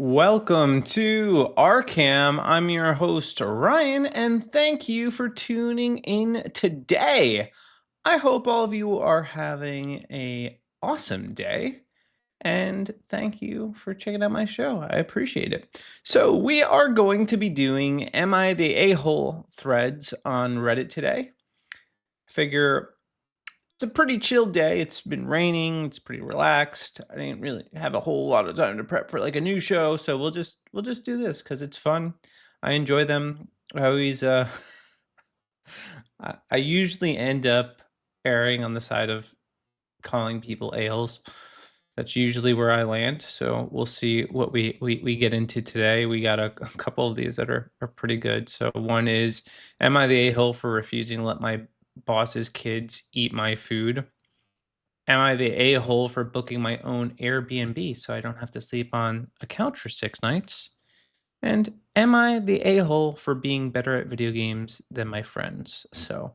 Welcome to Arcam. I'm your host, Ryan, and thank you for tuning in today. I hope all of you are having a awesome day, and thank you for checking out my show. I appreciate it. So we are going to be doing Am I the A-hole threads on Reddit today. Figure it's a pretty chill day. It's been raining. It's pretty relaxed. I didn't really have a whole lot of time to prep for like a new show, so we'll just do this because it's fun. I enjoy them. I always I usually end up erring on the side of calling people a-holes. That's usually where I land. So we'll see what we get into today. We got a couple of these that are pretty good. So one is, am I the a-hole for refusing to let my boss's kids eat my food? Am I the a-hole for booking my own Airbnb so I don't have to sleep on a couch for 6 nights? And am I the a-hole for being better at video games than my friends? So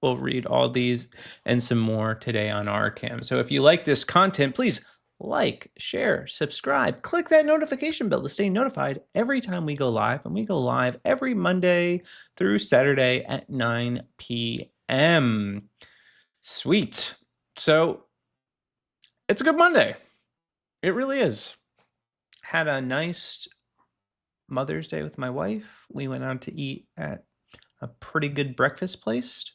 we'll read all these and some more today on Arcam. So if you like this content, please like, share, subscribe, click that notification bell to stay notified every time we go live. And we go live every Monday through Saturday at 9 p.m. Sweet. So it's a good Monday. It really is. Had a nice Mother's Day with my wife. We went out to eat at a pretty good breakfast place,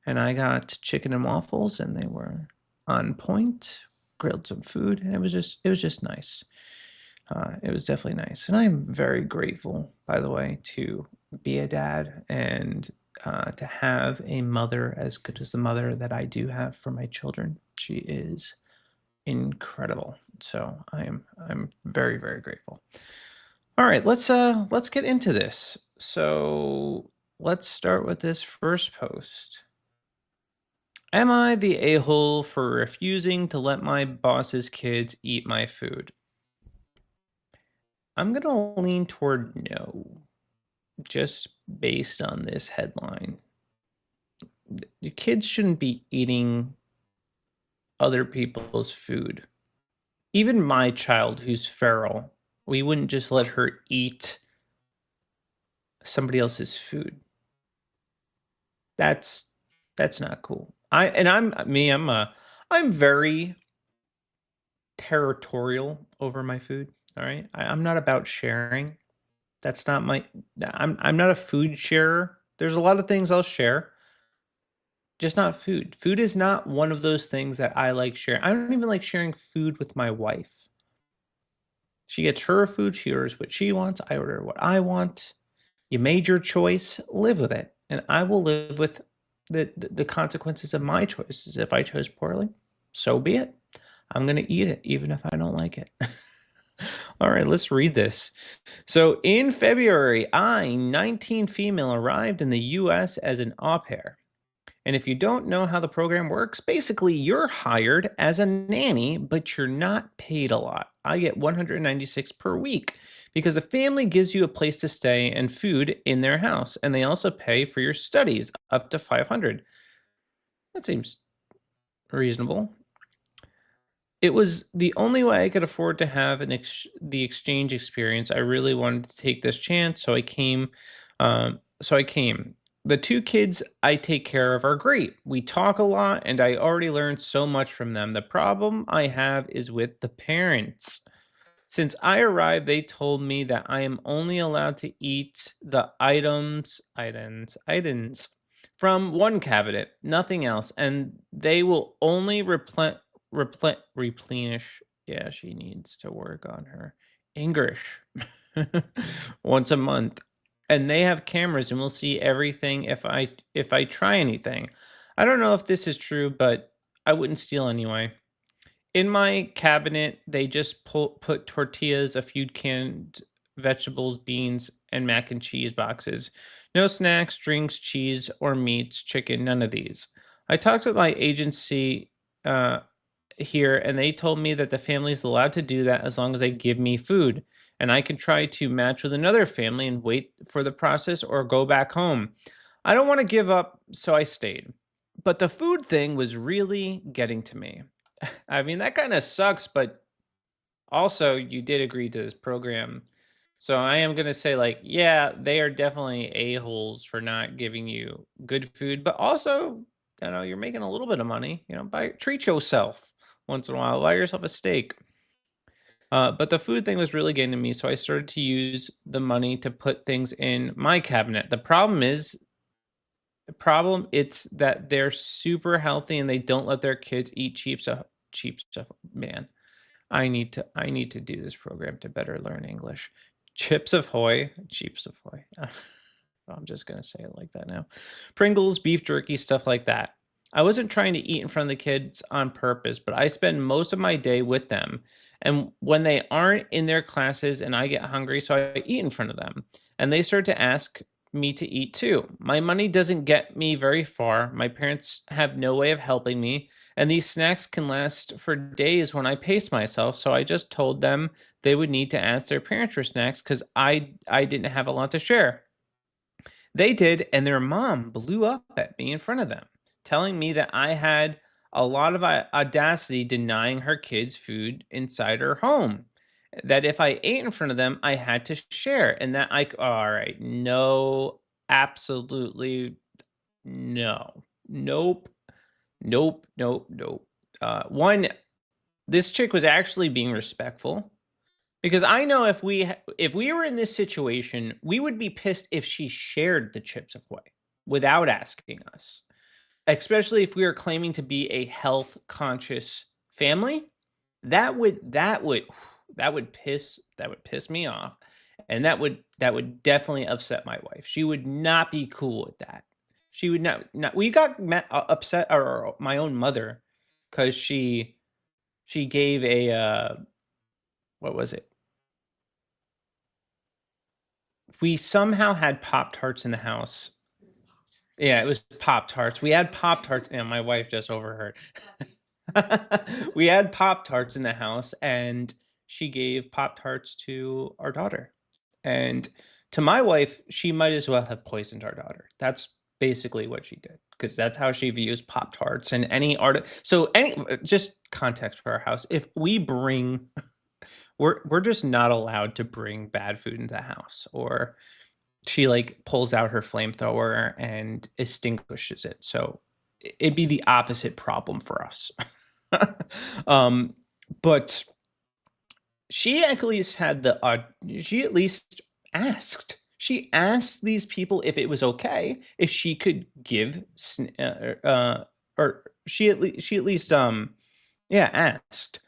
and I got chicken and waffles, and they were on point. Grilled some food, and it was just nice. It was definitely nice, and I'm very grateful, by the way, to be a dad and to have a mother as good as the mother that I do have for my children. She is incredible. So I'm very, very grateful. All right, let's get into this. So let's start with this first post. Am I the a-hole for refusing to let my boss's kids eat my food? I'm gonna lean toward no, just based on this headline. The kids shouldn't be eating other people's food. Even my child, who's feral, we wouldn't just let her eat somebody else's food. That's not cool. I'm very territorial over my food. All right, I'm not about sharing. That's not my. I'm not a food sharer. There's a lot of things I'll share, just not food. Food is not one of those things that I like sharing. I don't even like sharing food with my wife. She gets her food, she orders what she wants, I order what I want. You made your choice, live with it. And I will live with the consequences of my choices. If I chose poorly, so be it. I'm going to eat it, even if I don't like it. All right, let's read this. So in February, 19 female, arrived in the US as an au pair. And if you don't know how the program works, basically you're hired as a nanny, but you're not paid a lot. I get 196 per week because the family gives you a place to stay and food in their house, and they also pay for your studies up to 500. That seems reasonable. It was the only way I could afford to have the exchange experience. I really wanted to take this chance, so I came. The 2 kids I take care of are great. We talk a lot, and I already learned so much from them. The problem I have is with the parents. Since I arrived, they told me that I am only allowed to eat the items from one cabinet, nothing else, and they will only replenish. Yeah, she needs to work on her English once a month. And they have cameras and we'll see everything if I try anything. I don't know if this is true, but I wouldn't steal anyway. In my cabinet, they just put tortillas, a few canned vegetables, beans, and mac and cheese boxes. No snacks, drinks, cheese, or meats, chicken, none of these. I talked with my agency here, and they told me that the family is allowed to do that as long as they give me food. And I can try to match with another family and wait for the process or go back home. I don't want to give up, so I stayed. But the food thing was really getting to me. I mean, that kind of sucks, but Also, you did agree to this program. So I am gonna say, like, yeah, they are definitely a-holes for not giving you good food, but also, you're making a little bit of money, treat yourself once in a while, buy yourself a steak. But the food thing was really getting to me, so I started to use the money to put things in my cabinet. The problem it's that they're super healthy and they don't let their kids eat cheap stuff. Man, I need to do this program to better learn English. Chips Ahoy, Chips Ahoy. I'm just gonna say it like that now. Pringles, beef jerky, stuff like that. I wasn't trying to eat in front of the kids on purpose, but I spend most of my day with them. And when they aren't in their classes and I get hungry, so I eat in front of them. And they start to ask me to eat too. My money doesn't get me very far. My parents have no way of helping me. And these snacks can last for days when I pace myself. So I just told them they would need to ask their parents for snacks because I didn't have a lot to share. They did, and their mom blew up at me in front of them, telling me that I had a lot of audacity denying her kids food inside her home. That if I ate in front of them, I had to share, and that all right, no, absolutely no, nope, nope, nope, nope. One, this chick was actually being respectful because I know if we were in this situation, we would be pissed if she shared the chips of Ahoy without asking us, especially if we are claiming to be a health conscious family. That would that would piss me off, and that would definitely upset my wife. She would not be cool with that. She would not. We got upset, or my own mother, because she gave a what was it? We somehow had Pop Tarts in the house. Yeah, it was Pop Tarts. We had Pop Tarts, and my wife just overheard. We had Pop Tarts in the house, and she gave Pop Tarts to our daughter. And to my wife, she might as well have poisoned our daughter. That's basically what she did because that's how she views Pop Tarts and any art. So, just context for our house. If we bring, we're just not allowed to bring bad food into the house, or she like pulls out her flamethrower and extinguishes it. So it'd be the opposite problem for us. um, but she at least had the she at least asked. She asked these people if it was okay if she could give or she at least yeah, asked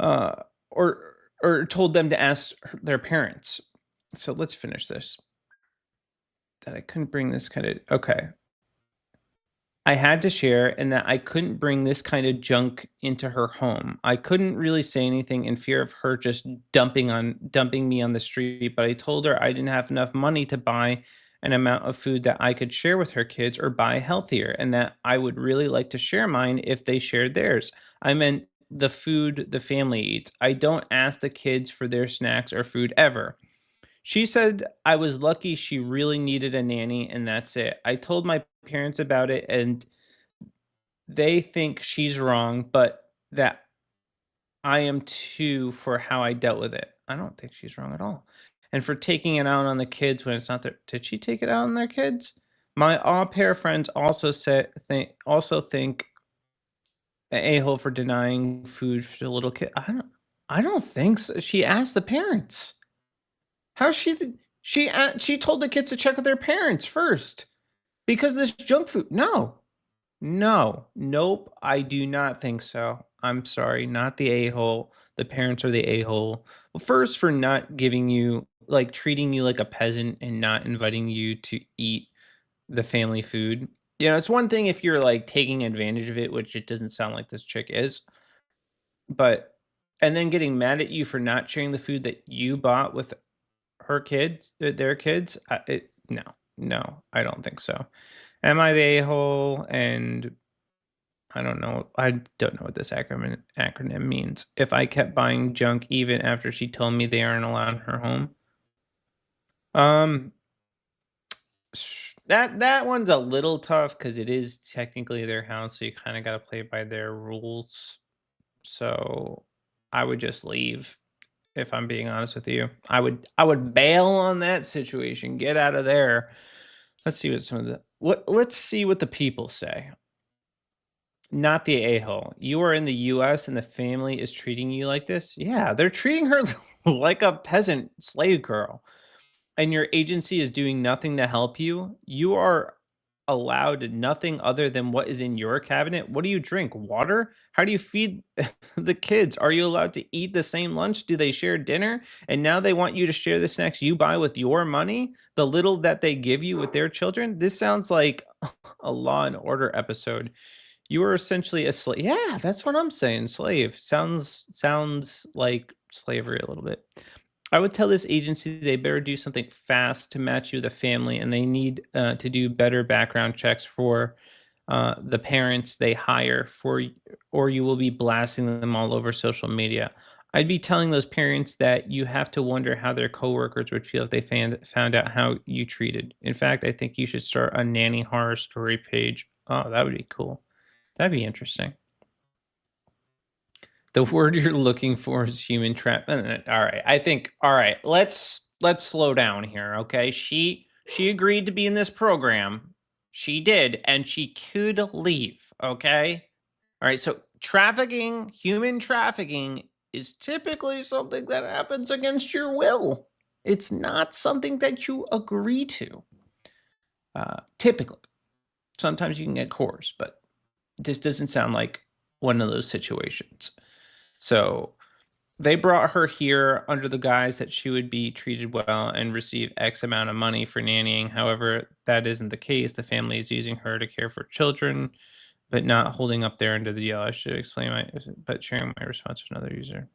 uh or told them to ask their parents. So let's finish this. That I couldn't bring this kind of okay. I had to share and that I couldn't bring this kind of junk into her home. I couldn't really say anything in fear of her just dumping me on the street, but I told her I didn't have enough money to buy an amount of food that I could share with her kids or buy healthier, and that I would really like to share mine if they shared theirs. I meant the food the family eats. I don't ask the kids for their snacks or food ever. She said I was lucky she really needed a nanny and that's it. I told my parents about it and they think she's wrong, but that I am too for how I dealt with it. I don't think she's wrong at all. And for taking it out on the kids when it's not their did she take it out on their kids? My au pair friends also think an a-hole for denying food for the little kid. I don't think so. She asked the parents. How she told the kids to check with their parents first because of this junk food. No. No. Nope, I do not think so. I'm sorry, not the a-hole. The parents are the a-hole. Well, first for not giving you like treating you like a peasant and not inviting you to eat the family food. It's one thing if you're like taking advantage of it, which it doesn't sound like this chick is, but and then getting mad at you for not sharing the food that you bought with her kids, their kids? No, no, I don't think so. Am I the a-hole? And I don't know. I don't know what this acronym means. If I kept buying junk even after she told me they aren't allowed in her home. Um, that one's a little tough because it is technically their house, so you kind of got to play by their rules. So I would just leave if I'm being honest with you. I would bail on that situation. Get out of there. Let's see what some of the what let's see what the people say. Not the a-hole. You are in the US and the family is treating you like this? Yeah, they're treating her like a peasant slave girl. And your agency is doing nothing to help you. You are allowed nothing other than what is in your cabinet. What do you drink? Water? How do you feed the kids? Are you allowed to eat the same lunch? Do they share dinner? And now they want you to share the snacks you buy with your money, the little that they give you with their children. This sounds like a Law and Order episode. You are essentially a slave. Yeah, that's what I'm saying. Slave sounds like slavery a little bit. I would tell this agency they better do something fast to match you with a family, and they need to do better background checks for the parents they hire or you will be blasting them all over social media. I'd be telling those parents that you have to wonder how their coworkers would feel if they found out how you treated. In fact, I think you should start a nanny horror story page. Oh, that would be cool. That'd be interesting. The word you're looking for is human trafficking. All right. I think all right, let's slow down here, okay? She agreed to be in this program. She did, and she could leave, okay? All right. So trafficking, human trafficking is typically something that happens against your will. It's not something that you agree to. Typically. Sometimes you can get coerced, but this doesn't sound like one of those situations. So they brought her here under the guise that she would be treated well and receive X amount of money for nannying. However, that isn't the case. The family is using her to care for children, but not holding up their end of the deal. I should explain but sharing my response to another user.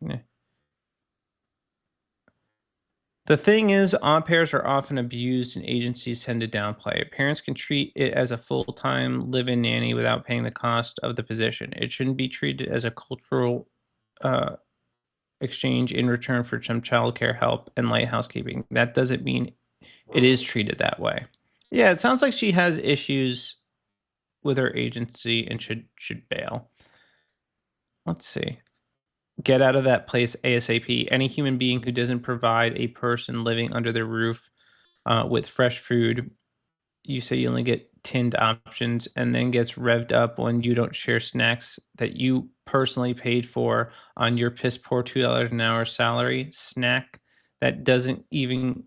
The thing is, au pairs are often abused and agencies tend to downplay it. Parents can treat it as a full time live in nanny without paying the cost of the position. It shouldn't be treated as a cultural uh, exchange in return for some childcare help and light housekeeping. That doesn't mean it is treated that way. Yeah, it sounds like she has issues with her agency and should bail. Let's see. Get out of that place ASAP. Any human being who doesn't provide a person living under their roof with fresh food, you say you only get tinned options, and then gets revved up when you don't share snacks that you personally paid for on your piss poor $2 an hour salary. Snack that doesn't even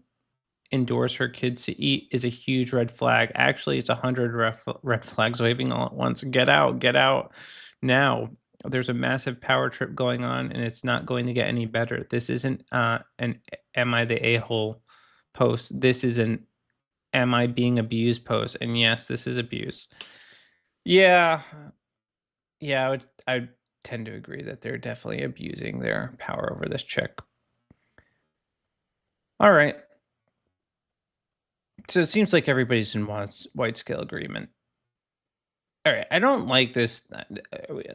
endorse her kids to eat is a huge red flag. Actually, it's 100 red flags waving all at once. Get out now. There's a massive power trip going on, and it's not going to get any better. This isn't an "Am I the a-hole" post. This is an "Am I being abused" post. And yes, this is abuse. Yeah, yeah, I would tend to agree that they're definitely abusing their power over this chick. All right. So it seems like everybody's in wide scale agreement. All right, I don't like this.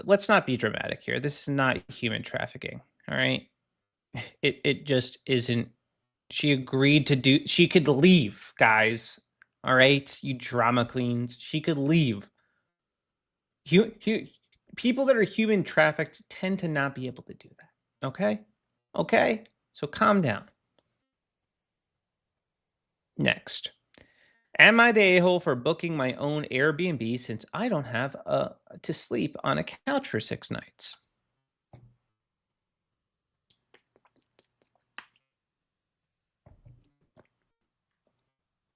Let's not be dramatic here. This is not human trafficking. All right, it just isn't. She agreed to do. She could leave, guys. All right, you drama queens. She could leave. People that are human trafficked tend to not be able to do that. Okay, okay. So calm down. Next. Am I the a-hole for booking my own Airbnb since I don't have to sleep on a couch for 6 nights?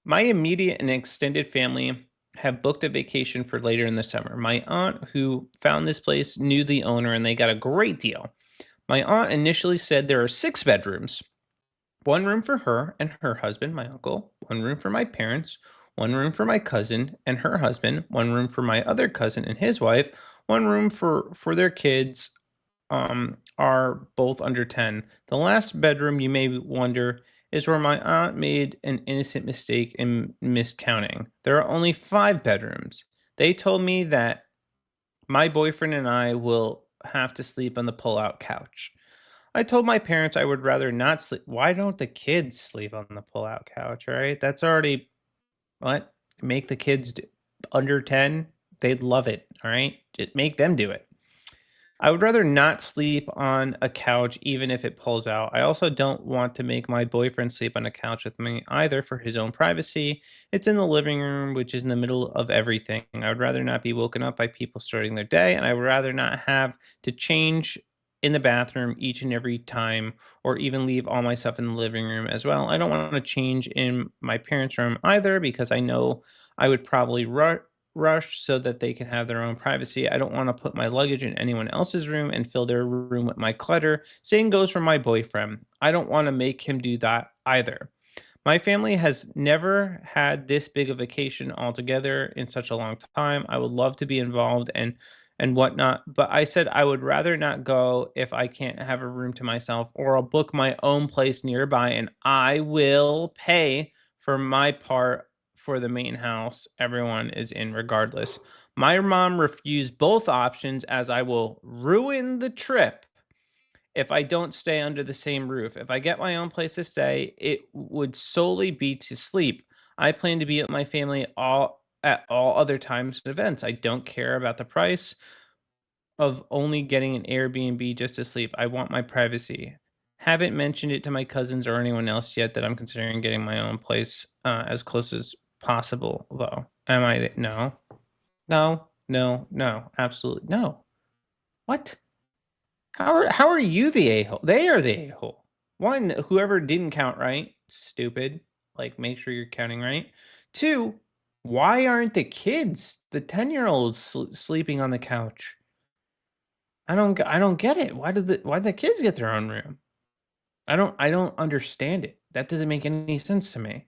My immediate and extended family have booked a vacation for later in the summer. My aunt, who found this place, knew the owner and they got a great deal. My aunt initially said there are 6 bedrooms, one room for her and her husband, my uncle, one room for my parents, one room for my cousin and her husband, one room for my other cousin and his wife, one room for their kids, are both under 10. The last bedroom, you may wonder, is where my aunt made an innocent mistake in miscounting. There are only 5 bedrooms. They told me that my boyfriend and I will have to sleep on the pull-out couch. I told my parents I would rather not sleep. Why don't the kids sleep on the pull-out couch, right? That's already what? Make the kids under 10. They'd love it, all right? Just make them do it. I would rather not sleep on a couch even if it pulls out. I also don't want to make my boyfriend sleep on a couch with me either for his own privacy. It's in the living room, which is in the middle of everything. I would rather not be woken up by people starting their day, and I would rather not have to change in the bathroom each and every time or even leave all my stuff in the living room as well. I don't want to change in my parents' room either because I know I would probably rush so that they can have their own privacy. I don't want to put my luggage in anyone else's room and fill their room with my clutter. Same goes for my boyfriend. I don't want to make him do that either. My family has never had this big a vacation altogether in such a long time. I would love to be involved and whatnot, but I said I would rather not go if I can't have a room to myself, or I'll book my own place nearby and I will pay for my part for the main house everyone is in regardless. My mom refused both options as I will ruin the trip if I don't stay under the same roof. If I get my own place to stay, it would solely be to sleep. I plan to be at my family all at all other times and events. I don't care about the price of only getting an Airbnb just to sleep. I want my privacy. Haven't mentioned it to my cousins or anyone else yet that I'm considering getting my own place as close as possible, though. Am I? No, no, no, no, absolutely no. What? How are you the a hole? They are the a hole. One, whoever didn't count right, stupid. Like, make sure you're counting right. Two, why aren't the kids, the 10-year-olds, sleeping on the couch? I don't get it. Why the kids get their own room? I don't understand it. That doesn't make any sense to me.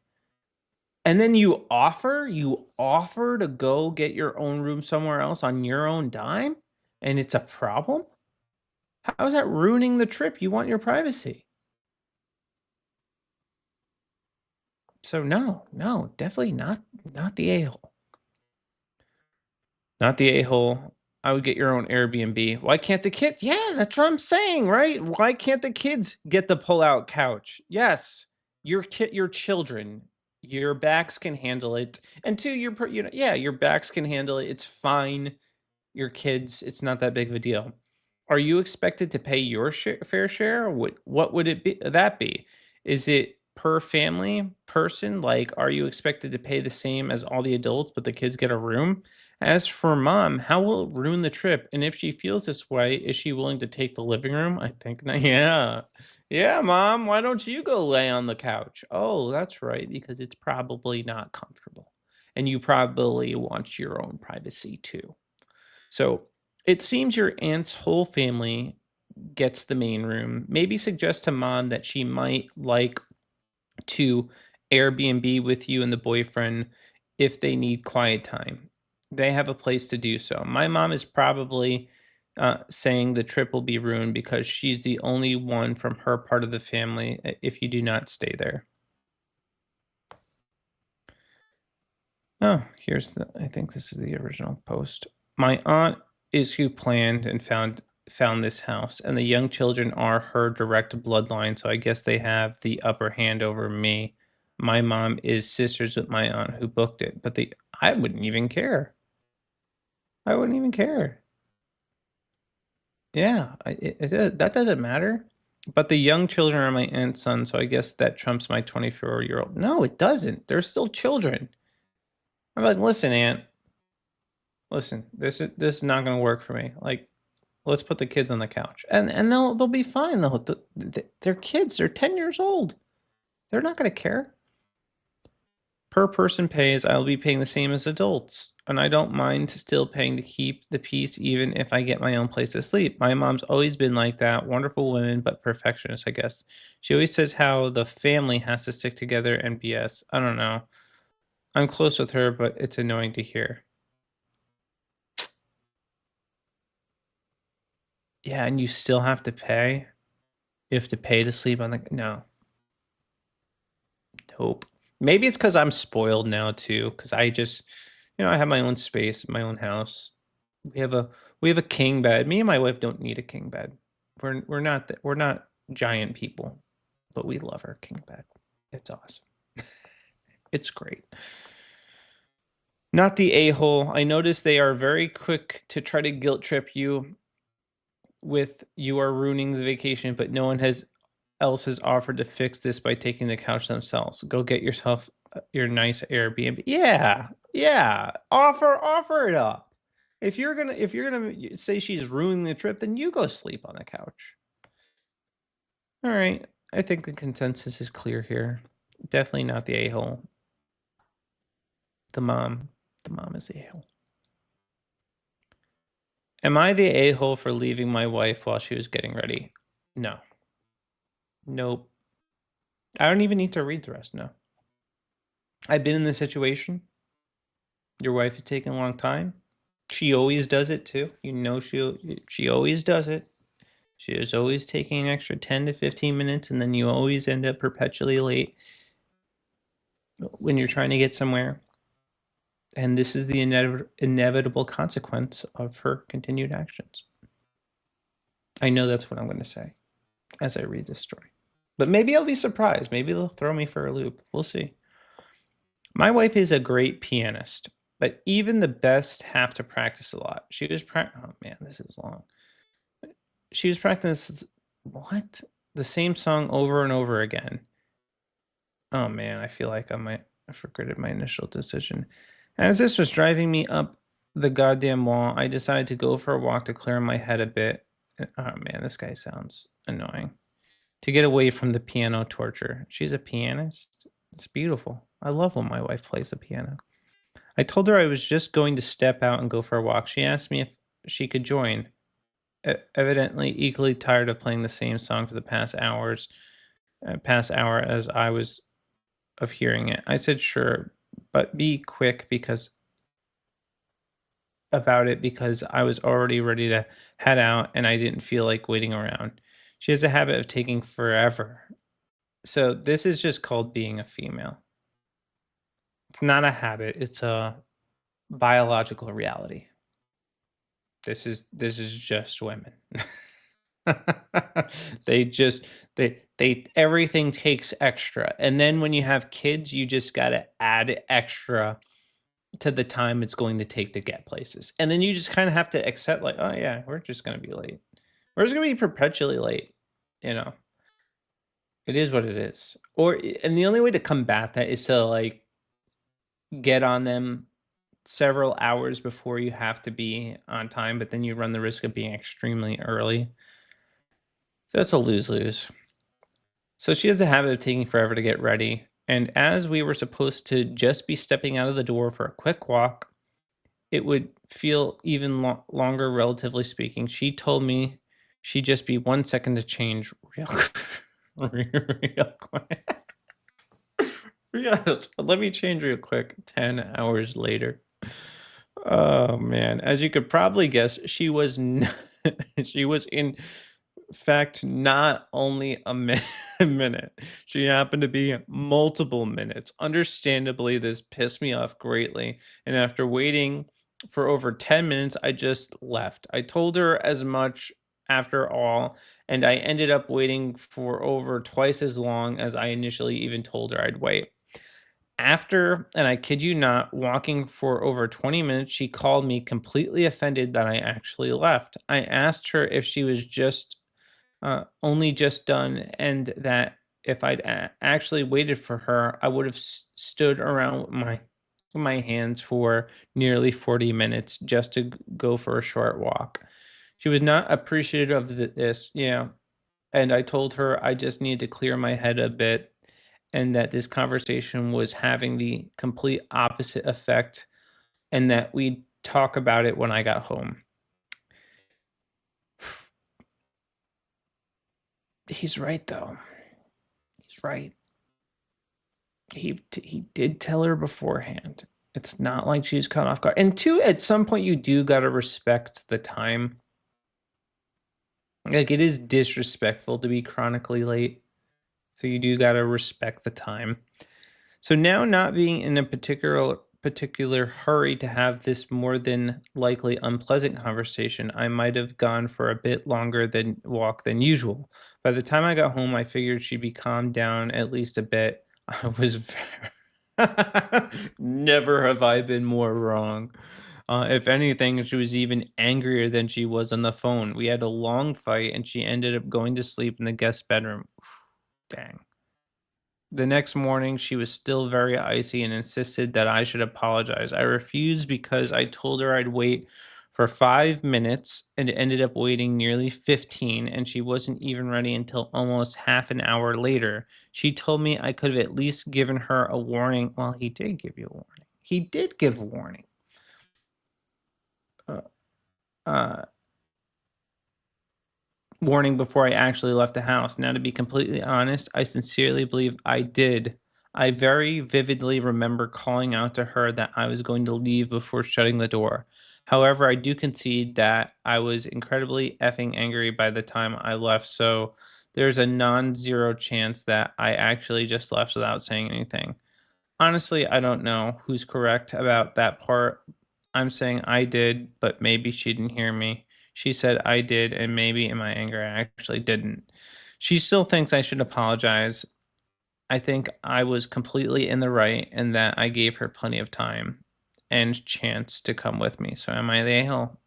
And then you offer to go get your own room somewhere else on your own dime, and it's a problem? How is that ruining the trip? You want your privacy. So no, no, definitely not the a-hole. Not the a-hole. I would get your own Airbnb. Why can't the kid? Yeah, that's what I'm saying, right? Why can't the kids get the pull-out couch? Yes, your children, your backs can handle it. And two, yeah, your backs can handle it. It's fine. Your kids, it's not that big of a deal. Are you expected to pay your fair share? What would it be that be? Is it per family person? Like, are you expected to pay the same as all the adults, but the kids get a room? As for mom, how will it ruin the trip? And if she feels this way, is she willing to take the living room? I think not. Yeah. Yeah, mom, why don't you go lay on the couch? Oh, that's right, because it's probably not comfortable. And you probably want your own privacy too. So it seems your aunt's whole family gets the main room. Maybe suggest to mom that she might like to Airbnb with you and the boyfriend if they need quiet time. They have a place to do so. My mom is probably saying the trip will be ruined because she's the only one from her part of the family if you do not stay there. Oh, I think this is the original post. My aunt is who planned and found this house, and the young children are her direct bloodline, so I guess they have the upper hand over me. My mom is sisters with my aunt who booked it, but I wouldn't even care. I wouldn't even care. Yeah, that doesn't matter. But the young children are my aunt's son, so I guess that trumps my 24-year-old. No, it doesn't. They're still children. I'm like, listen, aunt, listen, this is not going to work for me. Like, let's put the kids on the couch, and they'll be fine. They're kids. They're 10 years old. They're not going to care. Per person pays. I'll be paying the same as adults, and I don't mind still paying to keep the peace, even if I get my own place to sleep. My mom's always been like that. Wonderful woman, but perfectionist, I guess. She always says how the family has to stick together and BS. I don't know. I'm close with her, but it's annoying to hear. Yeah, and you still have to pay? You have to pay to sleep on the no. Nope. Maybe it's because 'cause I'm spoiled now too. Because I just I have my own space, my own house. We have a we have a king bed. Me and my wife don't need a king bed. We're not giant people, but we love our king bed. It's awesome. It's great. Not the a-hole. I notice they are very quick to try to guilt trip you with "You are ruining the vacation, but no one else has offered to fix this by taking the couch themselves. Go get yourself your nice Airbnb." Yeah, yeah. Offer it up. If you're gonna say she's ruining the trip, then you go sleep on the couch. All right. I think the consensus is clear here. Definitely not the a-hole. The mom. The mom is the a-hole. Am I the a-hole for leaving my wife while she was getting ready? No. Nope. I don't even need to read the rest. No. I've been in this situation. Your wife is taking a long time. She always does it too. You know she always does it. She is always taking an extra 10 to 15 minutes, and then you always end up perpetually late when you're trying to get somewhere. And this is the inevitable consequence of her continued actions. I know that's what I'm going to say as I read this story. But maybe I'll be surprised. Maybe they'll throw me for a loop. We'll see. My wife is a great pianist, but even the best have to practice a lot. Oh man, this is long. She was practicing the same song over and over again. Oh man, I feel like I regretted my initial decision. As this was driving me up the goddamn wall, I decided to go for a walk to clear my head a bit. Oh man, this guy sounds annoying. To get away from the piano torture. She's a pianist. It's beautiful. I love when my wife plays the piano. I told her I was just going to step out and go for a walk. She asked me if she could join. Evidently equally tired of playing the same song for the past hour as I was of hearing it. I said sure, but be quick because I was already ready to head out and I didn't feel like waiting around. She has a habit of taking forever. So this is just called being a female. It's not a habit, it's a biological reality. This is just women. they everything takes extra. And then when you have kids, you just got to add extra to the time it's going to take to get places. And then you just kind of have to accept like, oh yeah, we're just going to be late. We're just going to be perpetually late, you know. It is what it is. And the only way to combat that is to like get on them several hours before you have to be on time, but then you run the risk of being extremely early. So it's a lose-lose. So she has the habit of taking forever to get ready. And as we were supposed to just be stepping out of the door for a quick walk, it would feel even longer, relatively speaking. She told me she'd just be 1 second to change real, real quick. Yes, let me change real quick. 10 hours later. Oh man, as you could probably guess, she was she was in fact not only a minute. She happened to be multiple minutes. Understandably, this pissed me off greatly, and after waiting for over 10 minutes, I just left. I told her as much after all, and I ended up waiting for over twice as long as I initially even told her I'd wait. After, and I kid you not, walking for over 20 minutes, she called me completely offended that I actually left. I asked her if she was only just done, and that if I'd actually waited for her, I would have stood around with my hands for nearly 40 minutes just to go for a short walk. She was not appreciative of this, yeah. And I told her I just needed to clear my head a bit and that this conversation was having the complete opposite effect and that we'd talk about it when I got home. He's right, though. He's right. He did tell her beforehand. It's not like she's caught off guard. And two, at some point, you do got to respect the time. Like, it is disrespectful to be chronically late. So you do got to respect the time. So now, not being in a particular hurry to have this more than likely unpleasant conversation, I might have gone for a bit longer than usual. By the time I got home, I figured she'd be calmed down at least a bit. I was never have I been more wrong. If anything, she was even angrier than she was on the phone. We had a long fight, and she ended up going to sleep in the guest bedroom. Dang. The next morning, she was still very icy and insisted that I should apologize. I refused because I told her I'd wait for 5 minutes and ended up waiting nearly 15, and she wasn't even ready until almost half an hour later. She told me I could have at least given her a warning. Well, he did give you a warning. He did give a warning. Uh, uh, Warning before I actually left the house. Now, to be completely honest, I sincerely believe I did. I very vividly remember calling out to her that I was going to leave before shutting the door. However, I do concede that I was incredibly effing angry by the time I left, so there's a non zero chance that I actually just left without saying anything. Honestly, I don't know who's correct about that part. I'm saying I did, but maybe she didn't hear me. She said I did, and maybe in my anger, I actually didn't. She still thinks I should apologize. I think I was completely in the right and that I gave her plenty of time and chance to come with me. So am I the a-hole?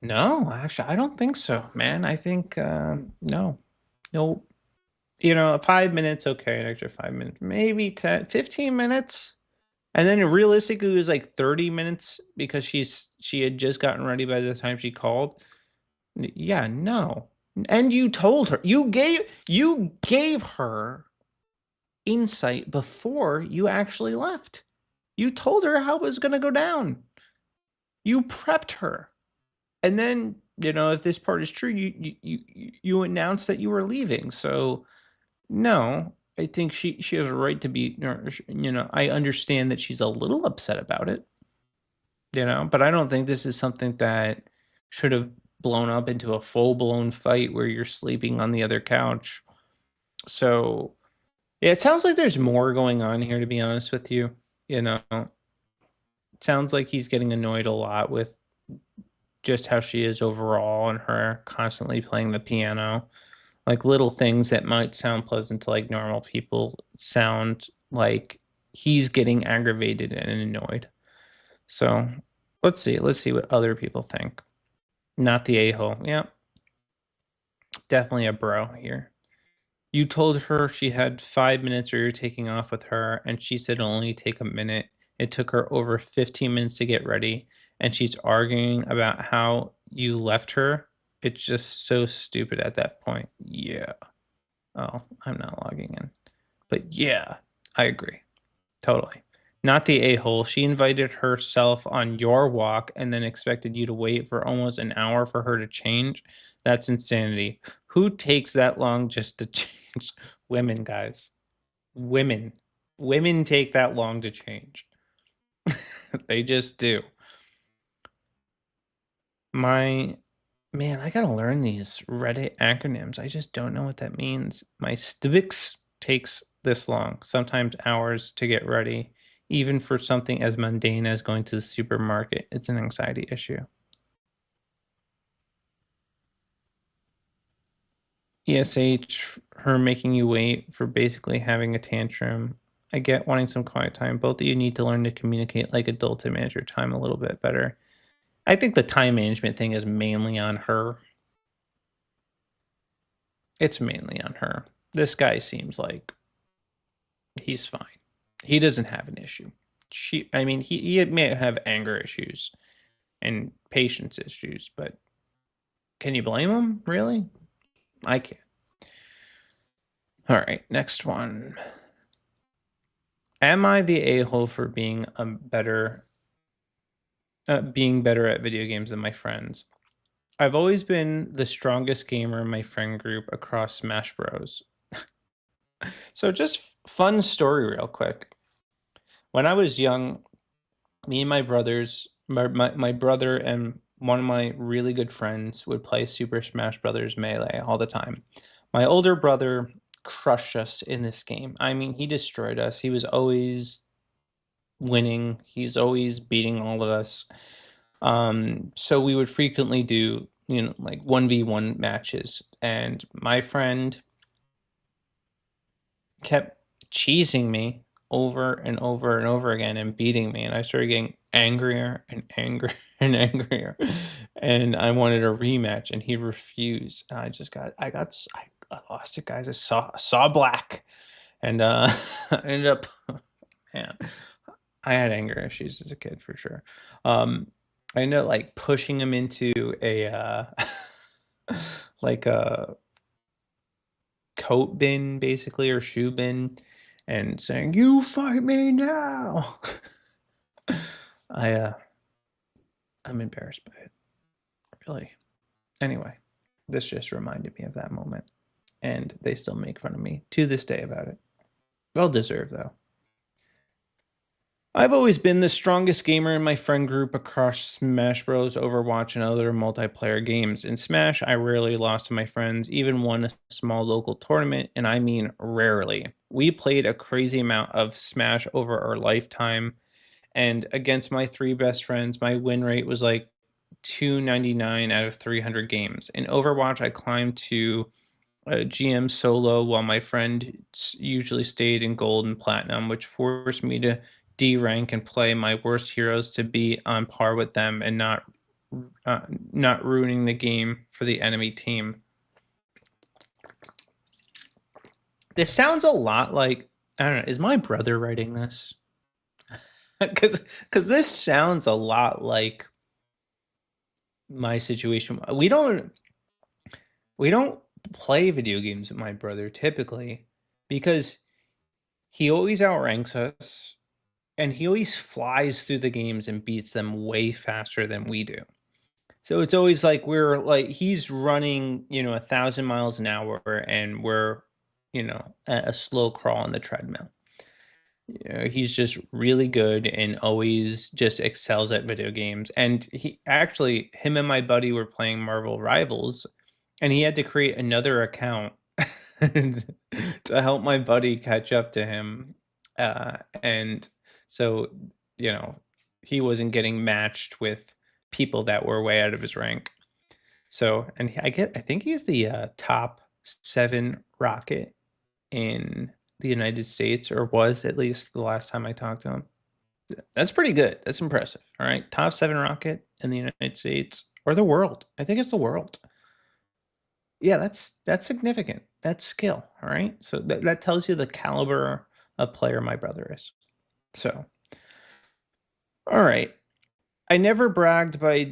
No, actually, I don't think so, man. I think no, no. 5 minutes, okay, an extra 5 minutes, maybe 10, 15 minutes. And then realistically, it was like 30 minutes because she had just gotten ready by the time she called. Yeah, no. And you told her. You gave her insight before you actually left. You told her how it was going to go down. You prepped her. And then, if this part is true, you announced that you were leaving. So, no, I think she has a right to be, I understand that she's a little upset about it, but I don't think this is something that should have blown up into a full-blown fight where you're sleeping on the other couch. So, yeah, it sounds like there's more going on here, to be honest with you. It sounds like he's getting annoyed a lot with just how she is overall and her constantly playing the piano. Like little things that might sound pleasant to like normal people sound like he's getting aggravated and annoyed. So let's see. Let's see what other people think. Not the a-hole. Yeah, definitely a bro here. You told her she had 5 minutes or you're taking off with her, and she said it'll only take a minute. It took her over 15 minutes to get ready, and she's arguing about how you left her. It's just so stupid at that point. Yeah. Oh, I'm not logging in. But yeah, I agree. Totally. Not the a-hole. She invited herself on your walk and then expected you to wait for almost an hour for her to change. That's insanity. Who takes that long just to change? Women, guys. Women. Women take that long to change. They just do. My Man, I gotta learn these Reddit acronyms. I just don't know what that means. My Stivix takes this long, sometimes hours to get ready, even for something as mundane as going to the supermarket. It's an anxiety issue. ESH, her making you wait for basically having a tantrum. I get wanting some quiet time. Both of you need to learn to communicate like adults and manage your time a little bit better. I think the time management thing is mainly on her. It's mainly on her. This guy seems like he's fine. He doesn't have an issue. He may have anger issues and patience issues, but can you blame him? Really? I can't. All right, next one. Am I the a-hole for being better at video games than my friends? I've always been the strongest gamer in my friend group across Smash Bros. So just fun story real quick. When I was young, me and my brothers, my brother and one of my really good friends would play Super Smash Brothers Melee all the time. My older brother crushed us in this game. I mean, he destroyed us. He was always winning. He's always beating all of us. So we would frequently do, like 1v1 matches. And my friend kept cheesing me over and over and over again and beating me. And I started getting angrier and angrier and angrier. And I wanted a rematch, and he refused. And I lost it, guys. I saw black, and I ended up, man, I had anger issues as a kid for sure. I ended up like pushing him into a like a coat bin basically, or shoe bin, and saying, "You fight me now." I I'm embarrassed by it, really. Anyway, this just reminded me of that moment, and they still make fun of me to this day about it. Well deserved, though. I've always been the strongest gamer in my friend group across Smash Bros, Overwatch, and other multiplayer games. In Smash, I rarely lost to my friends, even won a small local tournament, and I mean rarely. We played a crazy amount of Smash over our lifetime, and against my three best friends, my win rate was like 299 out of 300 games. In Overwatch, I climbed to GM solo, while my friend usually stayed in gold and platinum, which forced me to D rank and play my worst heroes to be on par with them and not ruining the game for the enemy team. This sounds a lot like, I don't know, is my brother writing this? Because this sounds a lot like my situation. We don't play video games with my brother typically, because he always outranks us, and he always flies through the games and beats them way faster than we do. So it's always like we're like he's running, 1,000 miles an hour, and we're, a slow crawl on the treadmill. He's just really good and always just excels at video games. And him and my buddy were playing Marvel Rivals, and he had to create another account to help my buddy catch up to him. And so, he wasn't getting matched with people that were way out of his rank. So, and I think he's the top 7 rocket in the United States, or was at least the last time I talked to him. That's pretty good. That's impressive. All right. Top 7 rocket in the United States, or the world. I think it's the world. Yeah, that's significant. That's skill. All right. So that tells you the caliber of player my brother is. So, all right. I never bragged, but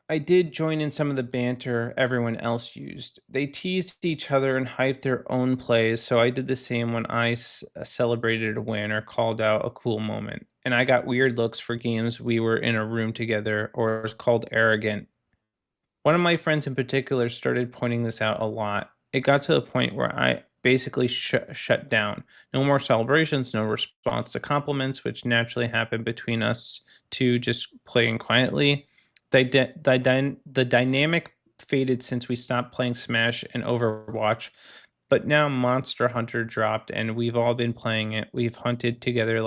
I did join in some of the banter everyone else used. They teased each other and hyped their own plays, so I did the same when I celebrated a win or called out a cool moment. And I got weird looks for games we were in a room together, or was called arrogant. One of my friends in particular started pointing this out a lot. It got to the point where I basically shut down. No more celebrations, no response to compliments, which naturally happened between us two, just playing quietly. The dynamic faded since we stopped playing Smash and Overwatch, but now Monster Hunter dropped, and we've all been playing it. We've hunted together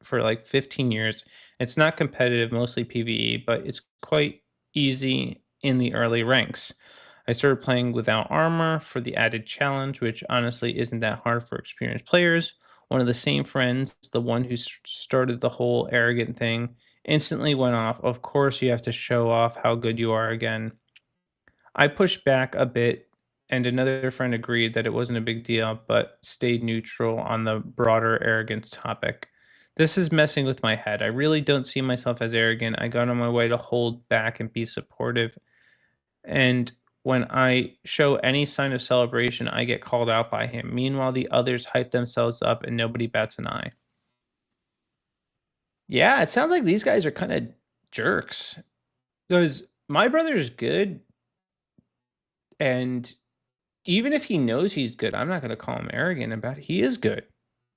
for 15 years. It's not competitive, mostly PvE, but it's quite easy in the early ranks. I started playing without armor for the added challenge, which honestly isn't that hard for experienced players. One of the same friends, the one who started the whole arrogant thing, instantly went off. Of course, you have to show off how good you are again. I pushed back a bit, and another friend agreed that it wasn't a big deal, but stayed neutral on the broader arrogance topic. This is messing with my head. I really don't see myself as arrogant. I got on my way to hold back and be supportive. And when I show any sign of celebration, I get called out by him. Meanwhile, the others hype themselves up and nobody bats an eye. Yeah, it sounds like these guys are kind of jerks. Because my brother is good, and even if he knows he's good, I'm not going to call him arrogant about it. He is good,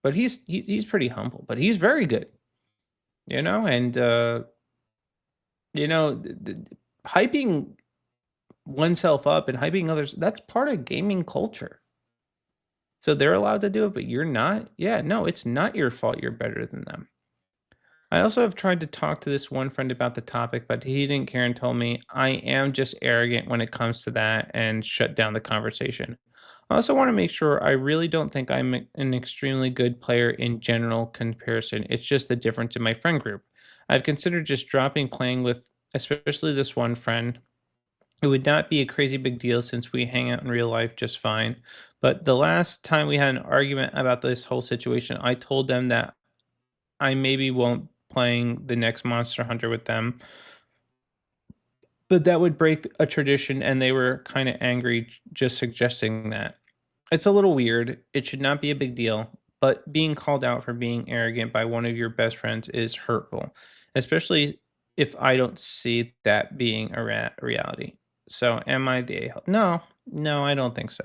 but he's pretty humble, but he's very good. And hyping oneself up and hyping others, that's part of gaming culture. So they're allowed to do it, but you're not. Yeah, no, it's not your fault you're better than them. I also have tried to talk to this one friend about the topic, but he didn't care and told me I am just arrogant when it comes to that and shut down the conversation. I also want to make sure I really don't think I'm an extremely good player in general comparison. It's just the difference in my friend group. I've considered just dropping playing with, especially this one friend. It would not be a crazy big deal since we hang out in real life just fine. But the last time we had an argument about this whole situation, I told them that I maybe won't playing the next Monster Hunter with them, but that would break a tradition, and they were kind of angry just suggesting that. It's a little weird. It should not be a big deal, but being called out for being arrogant by one of your best friends is hurtful, especially if I don't see that being a reality. So, am I the a-hole? No, no, I don't think so.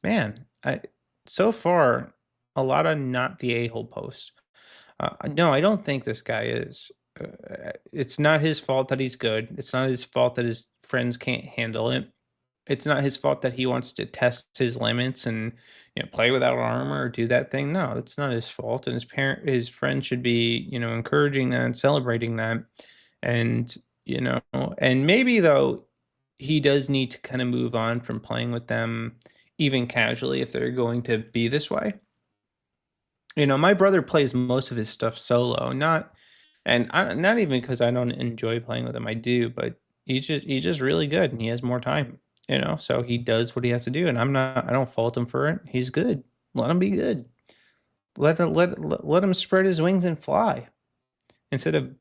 Man, I so far a lot of not the a-hole posts. No, I don't think this guy is. It's not his fault that he's good. It's not his fault that his friends can't handle it. It's not his fault that he wants to test his limits and play without armor or do that thing. No, that's not his fault. And his friend should be encouraging that and celebrating that. And and maybe though he does need to kind of move on from playing with them even casually if they're going to be this way. My brother plays most of his stuff solo, not even because I don't enjoy playing with him. I do, but he's just really good and he has more time, so he does what he has to do, and I don't fault him for it. He's good. Let him be good. Let him spread his wings and fly instead of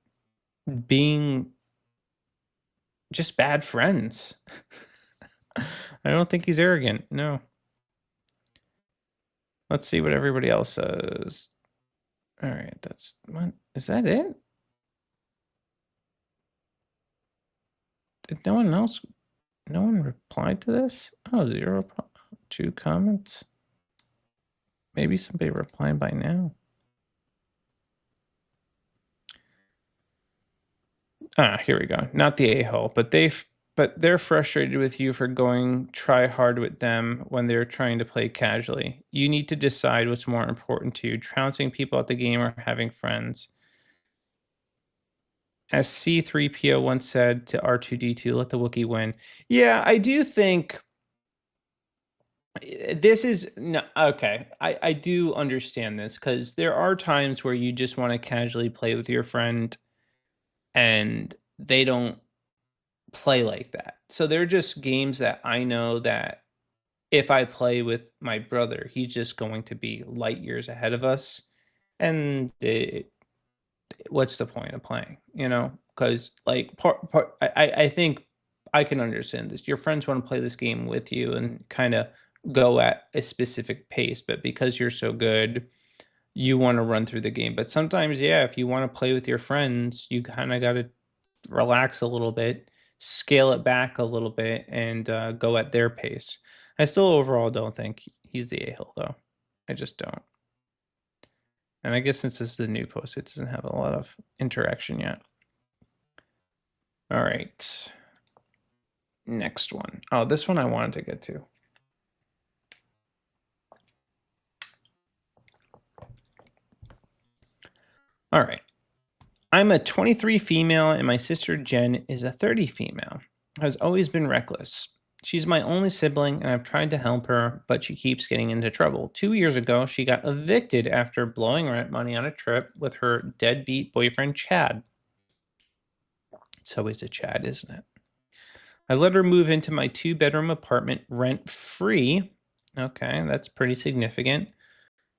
being just bad friends. I don't think he's arrogant. No. Let's see what everybody else says. All right, what is that it? Did no one replied to this? Oh, 2 comments. Maybe somebody replied by now. Here we go. Not the a-hole, but they're frustrated with you for going try hard with them when they're trying to play casually. You need to decide what's more important to you, trouncing people at the game or having friends. As C3PO once said to R2D2, let the Wookiee win. Yeah, I do think this is no, okay. I do understand this because there are times where you just want to casually play with your friend and they don't play like that. So they're just games that I know that if I play with my brother, he's just going to be light years ahead of us. And what's the point of playing? Because like I think I can understand this. Your friends want to play this game with you and kind of go at a specific pace, but because you're so good, you want to run through the game. But sometimes, yeah, if you want to play with your friends, you kind of got to relax a little bit, scale it back a little bit, and go at their pace. I still overall don't think he's the a-hole, though. I just don't. And I guess since this is a new post, it doesn't have a lot of interaction yet. All right. Next one. Oh, this one I wanted to get to. All right. I'm a 23 female and my sister Jen is a 30 female. Has always been reckless. She's my only sibling and I've tried to help her, but she keeps getting into trouble. 2 years ago, she got evicted after blowing rent money on a trip with her deadbeat boyfriend Chad. It's always a Chad, isn't it? I let her move into my 2-bedroom apartment rent free. Okay, that's pretty significant.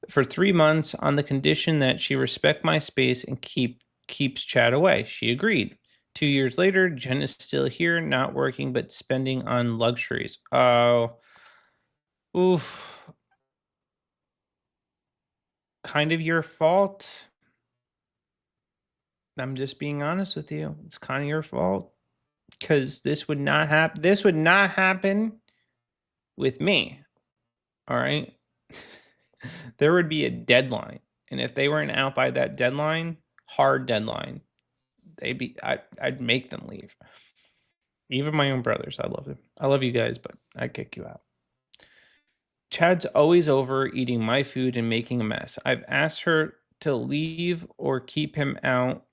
For 3 months on the condition that she respect my space and keeps Chad away. She agreed. 2 years later, Jen is still here, not working, but spending on luxuries. Oh, oof. Kind of your fault. I'm just being honest with you. It's kind of your fault because this would not happen. This would not happen with me. All right. There would be a deadline. And if they weren't out by that deadline, hard deadline, I'd make them leave. Even my own brothers. I love them. I love you guys, but I'd kick you out. Chad's always over eating my food and making a mess. I've asked her to leave or keep him out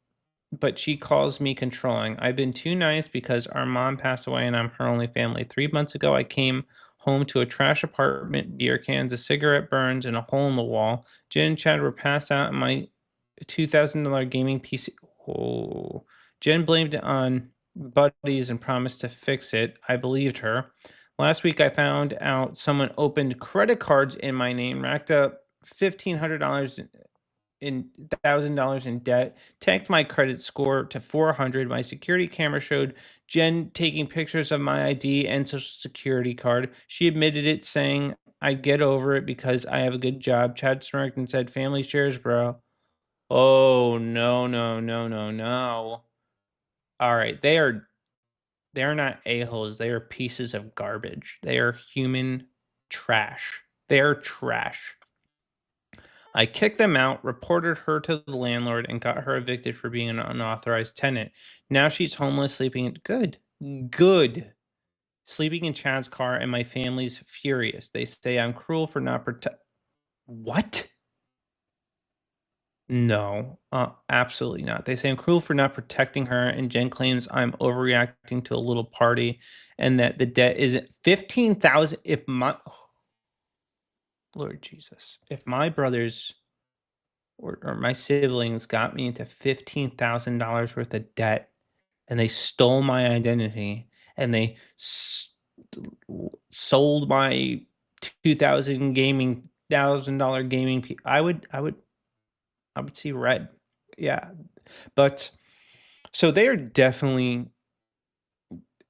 but she calls me controlling. I've been too nice because our mom passed away and I'm her only family. 3 months ago, I came home to a trash apartment, beer cans, a cigarette burns, and a hole in the wall. Jen and Chad were passed out in my $2,000 gaming PC. Oh. Jen blamed it on buddies and promised to fix it. I believed her. Last week, I found out someone opened credit cards in my name, racked up $1,500 in $1,000 in debt, tanked my credit score to 400. My security camera showed Jen taking pictures of my ID and social security card. She admitted it, saying, I get over it because I have a good job. Chad smirked and said, family shares, bro. Oh, no, no, no, no, no. All right. They're not a-holes. They are pieces of garbage. They are human trash. They are trash. I kicked them out, reported her to the landlord, and got her evicted for being an unauthorized tenant. Now she's homeless, sleeping in good. Sleeping in Chad's car, and my family's furious. They say I'm cruel for not protect. What? No, absolutely not. They say I'm cruel for not protecting her, and Jen claims I'm overreacting to a little party, and that the debt isn't 15,000. If my Lord Jesus, if my brothers or my siblings got me into $15,000 worth of debt and they stole my identity and they sold my 2000 gaming $1,000 gaming I would see red. Yeah. But so they are definitely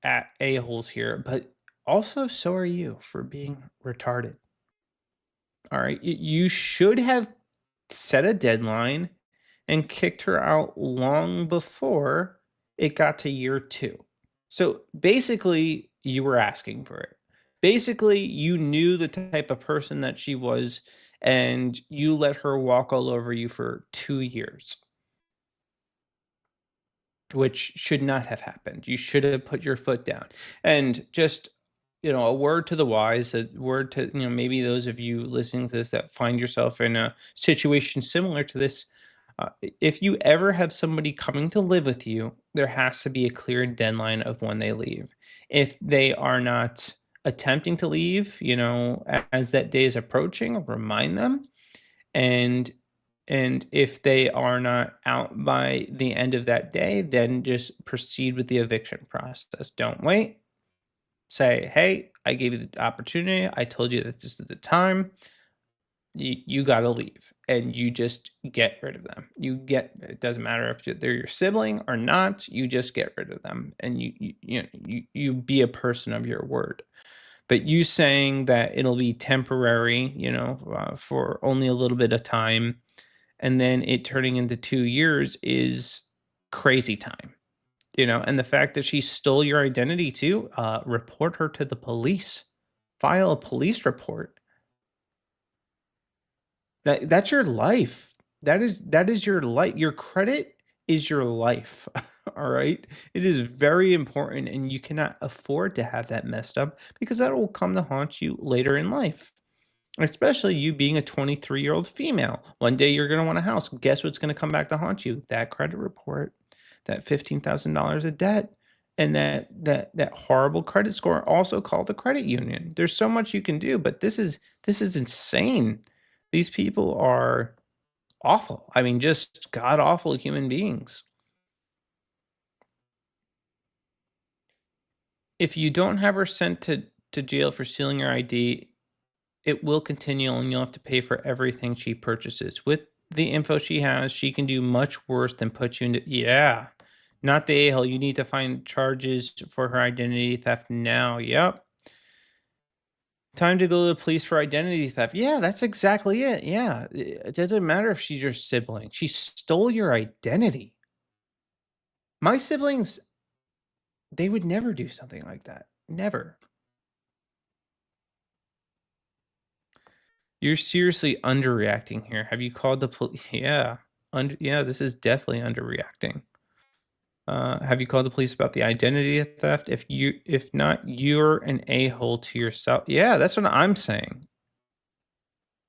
at a-holes here, but also so are you for being retarded. All right. You should have set a deadline and kicked her out long before it got to year 2. So basically, you were asking for it. Basically, you knew the type of person that she was, and you let her walk all over you for 2 years, which should not have happened. You should have put your foot down. And just, a word to the wise, a word to, maybe those of you listening to this that find yourself in a situation similar to this. If you ever have somebody coming to live with you, there has to be a clear deadline of when they leave. If they are not attempting to leave, as that day is approaching, remind them. And if they are not out by the end of that day, then just proceed with the eviction process. Don't wait. Say, hey, I gave you the opportunity. I told you that this is the time. You got to leave, and you just get rid of them. It doesn't matter if they're your sibling or not. You just get rid of them, and you be a person of your word. But you saying that it'll be temporary, for only a little bit of time, and then it turning into 2 years is crazy time. And the fact that she stole your identity too, report her to the police. File a police report. That's your life. That is your life. Your credit is your life. All right? It is very important, and you cannot afford to have that messed up because that will come to haunt you later in life. Especially you being a 23-year-old female. One day you're going to want a house. Guess what's going to come back to haunt you? That credit report, that $15,000 of debt, and that horrible credit score, also called the credit union. There's so much you can do, but this is insane. These people are awful. I mean, just god awful human beings. If you don't have her sent to jail for stealing your ID, it will continue and you'll have to pay for everything she purchases. With the info she has, she can do much worse than put you into. Yeah. Not the a-hole. You need to find charges for her identity theft now. Yep. Time to go to the police for identity theft. Yeah, that's exactly it. Yeah. It doesn't matter if she's your sibling. She stole your identity. My siblings, they would never do something like that. Never. You're seriously underreacting here. Have you called the police? Yeah. Yeah, this is definitely underreacting. Have you called the police about the identity theft? If not, you're an a-hole to yourself. Yeah, that's what I'm saying.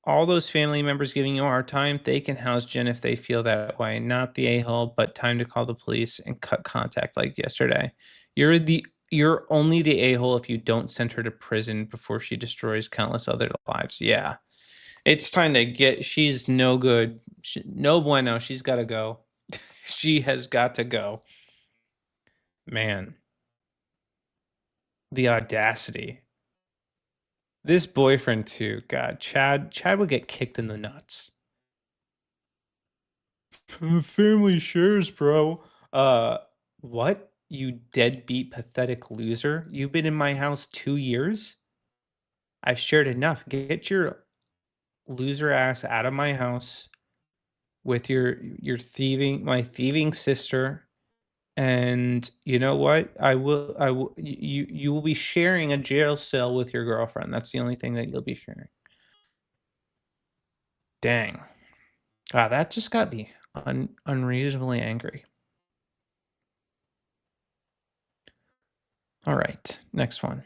All those family members giving you a hard time, they can house Jen if they feel that way. Not the a-hole, but time to call the police and cut contact like yesterday. You're only the a-hole if you don't send her to prison before she destroys countless other lives. Yeah. It's time to get she's no good. No bueno. She's got to go. She has got to go. Man, the audacity. This boyfriend too. God, Chad would get kicked in the nuts. Family shares, bro. Uh, what? You deadbeat, pathetic loser. You've been in my house 2 years? I've shared enough. Get your loser ass out of my house with your thieving sister. And you know what? You will be sharing a jail cell with your girlfriend. That's the only thing that you'll be sharing. Dang. God, that just got me unreasonably angry. All right, next one.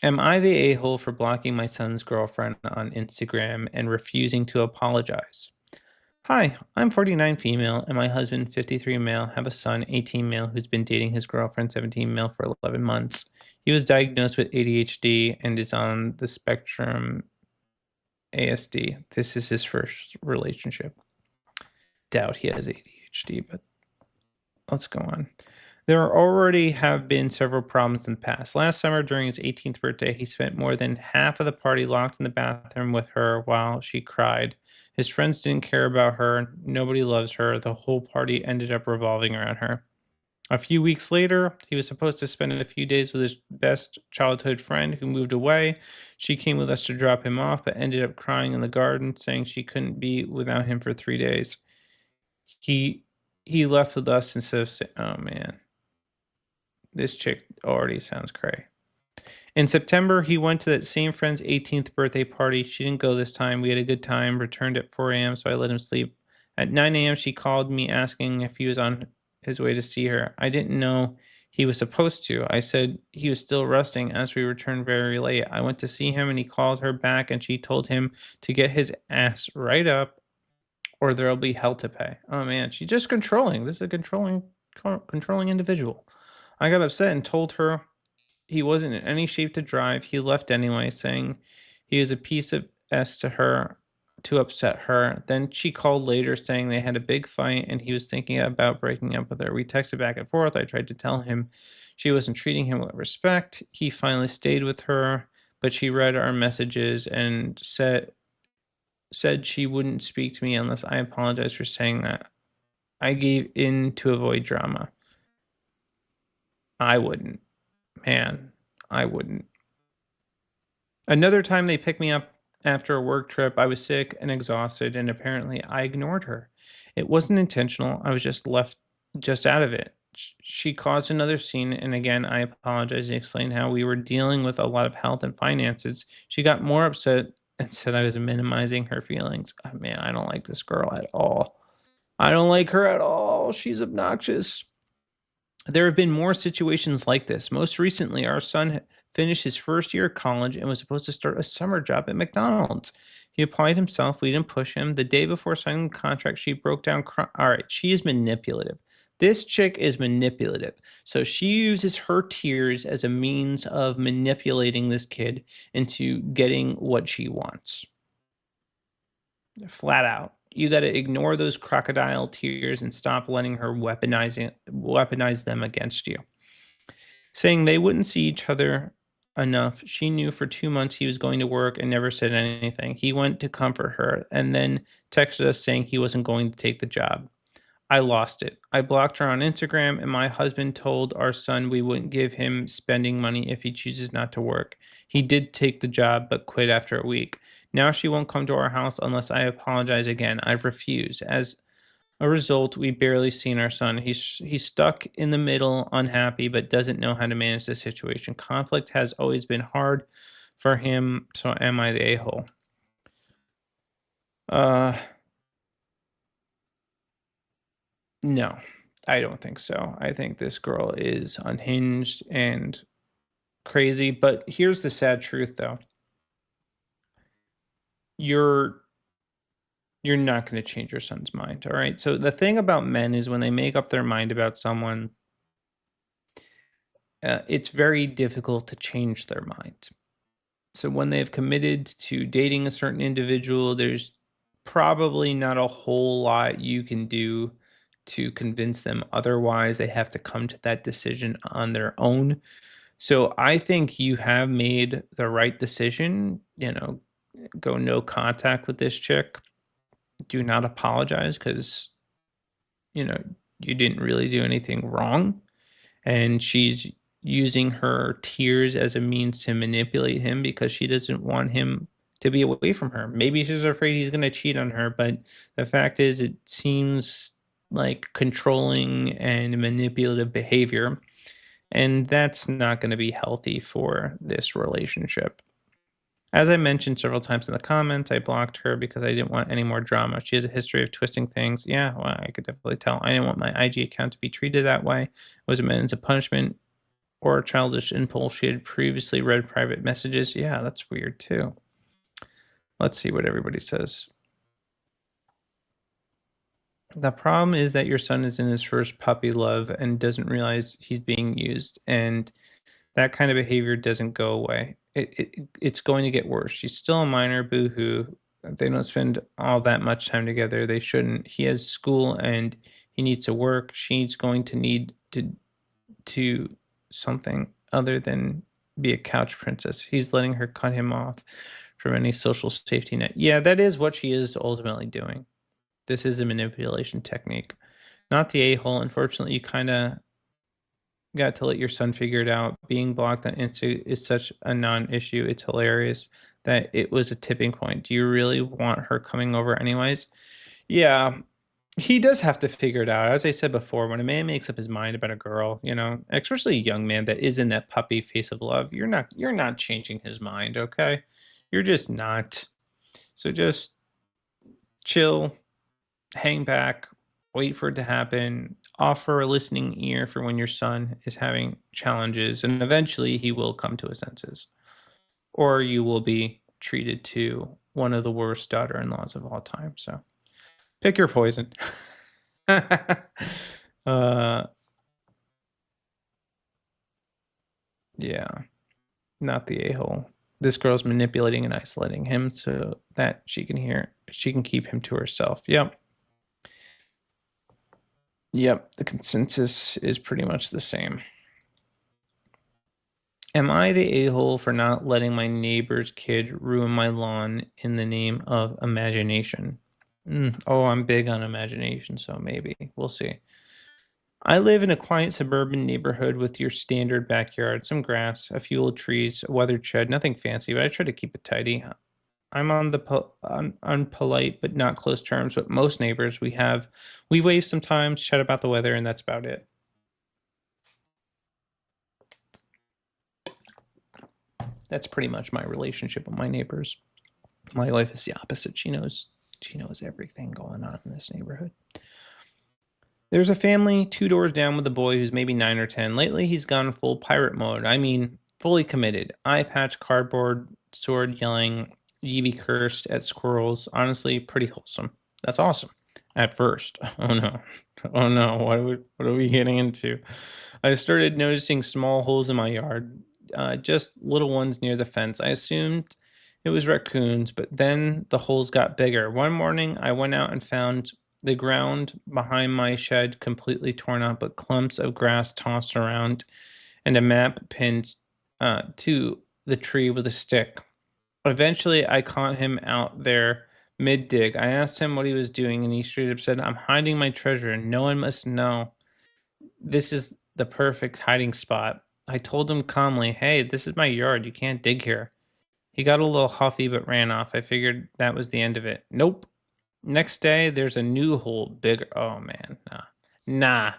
Am I the a-hole for blocking my son's girlfriend on Instagram and refusing to apologize? Hi, I'm 49 female and my husband 53 male have a son 18 male who's been dating his girlfriend 17 male for 11 months. He was diagnosed with ADHD and is on the spectrum ASD. This is his first relationship. Doubt he has ADHD, but let's go on. There already have been several problems in the past. Last summer, during his 18th birthday, he spent more than half of the party locked in the bathroom with her while she cried. His friends didn't care about her. Nobody loves her. The whole party ended up revolving around her. A few weeks later, he was supposed to spend a few days with his best childhood friend who moved away. She came with us to drop him off, but ended up crying in the garden, saying she couldn't be without him for 3 days. He he left with us instead of saying, "Oh man, this chick already sounds cray." In September, he went to that same friend's 18th birthday party. She didn't go this time. We had a good time, returned at 4 a.m., so I let him sleep. At 9 a.m., she called me asking if he was on his way to see her. I didn't know he was supposed to. I said he was still resting as we returned very late. I went to see him and he called her back and she told him to get his ass right up or there'll be hell to pay. Oh man, she's just controlling. This is a controlling individual. I got upset and told her he wasn't in any shape to drive. He left anyway, saying he was a piece of S to her to upset her. Then she called later saying they had a big fight and he was thinking about breaking up with her. We texted back and forth. I tried to tell him she wasn't treating him with respect. He finally stayed with her, but she read our messages and said she wouldn't speak to me unless I apologized for saying that. I gave in to avoid drama. I wouldn't. Man, I wouldn't. Another time they picked me up after a work trip. I was sick and exhausted, and apparently I ignored her. It wasn't intentional. I was just out of it. She caused another scene, and again, I apologized and explained how we were dealing with a lot of health and finances. She got more upset and said I was minimizing her feelings. Oh, man, I don't like this girl at all. I don't like her at all. She's obnoxious. There have been more situations like this. Most recently, our son finished his first year of college and was supposed to start a summer job at McDonald's. He applied himself. We didn't push him. The day before signing the contract, she broke down. All right, she is manipulative. This chick is manipulative. So she uses her tears as a means of manipulating this kid into getting what she wants. Flat out. You got to ignore those crocodile tears and stop letting her weaponize them against you. Saying they wouldn't see each other enough. She knew for 2 months he was going to work and never said anything. He went to comfort her and then texted us saying he wasn't going to take the job. I lost it. I blocked her on Instagram, and my husband told our son we wouldn't give him spending money if he chooses not to work. He did take the job, but quit after a week. Now she won't come to our house unless I apologize again. I've refused. As a result, we barely seen our son. He's stuck in the middle, unhappy, but doesn't know how to manage the situation. Conflict has always been hard for him. So am I the a-hole? Uh, no, I don't think so. I think this girl is unhinged and crazy. But here's the sad truth, though. You're you're not going to change your son's mind. All right. So the thing about men is when they make up their mind about someone, it's very difficult to change their mind. So when they've committed to dating a certain individual, there's probably not a whole lot you can do to convince them otherwise. They have to come to that decision on their own. So I think you have made the right decision. Go no contact with this chick. Do not apologize because, you know, you didn't really do anything wrong. And she's using her tears as a means to manipulate him because she doesn't want him to be away from her. Maybe she's afraid he's going to cheat on her, but the fact is, it seems like controlling and manipulative behavior, and that's not going to be healthy for this relationship. As I mentioned several times in the comments, I blocked her because I didn't want any more drama. She has a history of twisting things. Yeah, well, I could definitely tell. I didn't want my IG account to be treated that way. It was meant as a punishment or a childish impulse. She had previously read private messages. Yeah, that's weird too. Let's see what everybody says. The problem is that your son is in his first puppy love and doesn't realize he's being used, and that kind of behavior doesn't go away. It's going to get worse. She's still a minor, boo-hoo. They don't spend all that much time together. They shouldn't. He has school and he needs to work. She's going to need to something other than be a couch princess. He's letting her cut him off from any social safety net. Yeah, that is what she is ultimately doing. This is a manipulation technique, not the a-hole. Unfortunately, you kind of got to let your son figure it out. Being blocked on Insta is such a non-issue. It's hilarious that it was a tipping point. Do you really want her coming over anyways? Yeah, he does have to figure it out. As I said before, when a man makes up his mind about a girl, especially a young man that is in that puppy face of love, you're not changing his mind, okay? You're just not. So just chill, hang back, wait for it to happen, offer a listening ear for when your son is having challenges, and eventually he will come to his senses. Or you will be treated to one of the worst daughter-in-laws of all time. So pick your poison. uh yeah, not the a-hole. This girl's manipulating and isolating him so that she can keep him to herself. Yep, the consensus is pretty much the same. Am I the a-hole for not letting my neighbor's kid ruin my lawn in the name of imagination? Oh, I'm big on imagination, so maybe. We'll see. I live in a quiet suburban neighborhood with your standard backyard, some grass, a few old trees, a weathered shed, nothing fancy, but I try to keep it tidy. I'm on the unpolite but not close terms with most neighbors. We wave sometimes, chat about the weather, and that's about it. That's pretty much my relationship with my neighbors. My wife is the opposite. She knows everything going on in this neighborhood. There's a family 2 doors down with a boy who's maybe 9 or 10. Lately, he's gone full pirate mode. I mean, fully committed. Eye patch, cardboard, sword yelling, Eevee cursed at squirrels. Honestly, pretty wholesome. That's awesome. At first. Oh no. Oh no. What are we getting into? I started noticing small holes in my yard, just little ones near the fence. I assumed it was raccoons, but then the holes got bigger. One morning, I went out and found the ground behind my shed completely torn up, but clumps of grass tossed around, and a map pinned to the tree with a stick. Eventually, I caught him out there mid dig. I asked him what he was doing, and he straight up said, "I'm hiding my treasure, and no one must know. This is the perfect hiding spot." I told him calmly, "Hey, this is my yard. You can't dig here." He got a little huffy but ran off. I figured that was the end of it. Nope. Next day, there's a new hole bigger. Oh man, nah. Nah.